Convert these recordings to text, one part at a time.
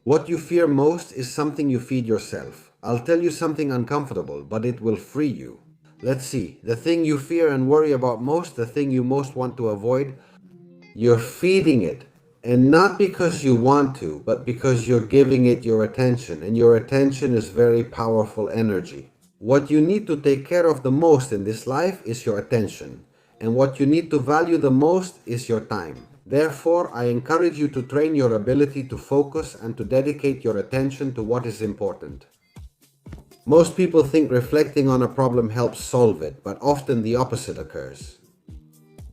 What you fear most is something you feed yourself. I'll tell you something uncomfortable, but it will free you. Let's see. The thing you fear and worry about most, the thing you most want to avoid, you're feeding it. And not because you want to, but because you're giving it your attention. And your attention is very powerful energy. What you need to take care of the most in this life is your attention. And what you need to value the most is your time. Therefore, I encourage you to train your ability to focus and to dedicate your attention to what is important. Most people think reflecting on a problem helps solve it, but often the opposite occurs.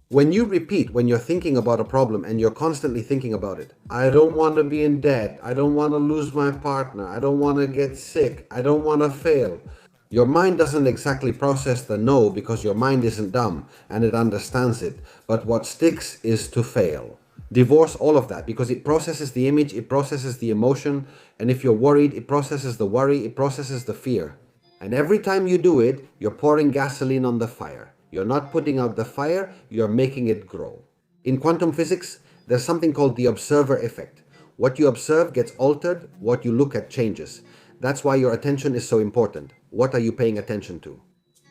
When you repeat, when you're thinking about a problem and you're constantly thinking about it, I don't want to be in debt, I don't want to lose my partner, I don't want to get sick, I don't want to fail. Your mind doesn't exactly process the no because your mind isn't dumb and it understands it, but what sticks is to fail. Divorce all of that because it processes the image, it processes the emotion, and if you're worried, it processes the worry, it processes the fear. And every time you do it, you're pouring gasoline on the fire. You're not putting out the fire, you're making it grow. In quantum physics, there's something called the observer effect. What you observe gets altered, what you look at changes. That's why your attention is so important. What are you paying attention to?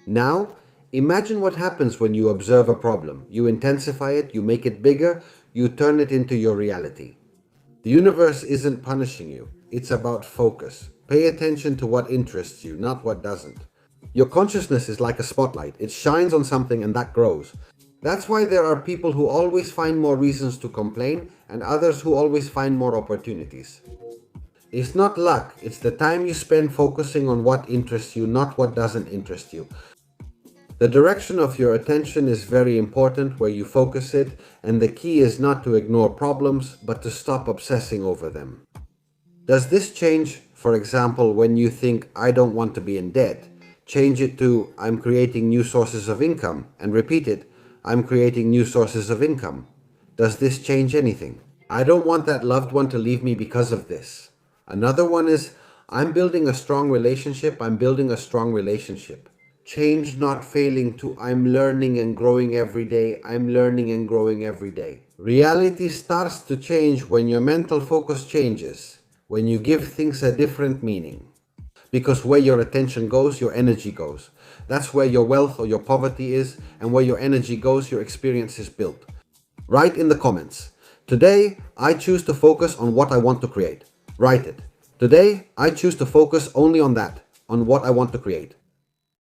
Now, imagine what happens when you observe a problem. You intensify it, you make it bigger, you turn it into your reality. The universe isn't punishing you. It's about focus. Pay attention to what interests you, not what doesn't. Your consciousness is like a spotlight. It shines on something and that grows. That's why there are people who always find more reasons to complain and others who always find more opportunities. It's not luck, it's the time you spend focusing on what interests you, not what doesn't interest you. The direction of your attention is very important, where you focus it, and the key is not to ignore problems, but to stop obsessing over them. Does this change, for example, when you think, I don't want to be in debt? Change it to, I'm creating new sources of income, and repeat it, I'm creating new sources of income. Does this change anything? I don't want that loved one to leave me because of this. Another one is, I'm building a strong relationship, I'm building a strong relationship. Change not failing to, I'm learning and growing every day, I'm learning and growing every day. Reality starts to change when your mental focus changes, when you give things a different meaning. Because where your attention goes, your energy goes. That's where your wealth or your poverty is, and where your energy goes, your experience is built. Write in the comments, today I choose to focus on what I want to create. Write it. Today I choose to focus only on that, on what I want to create.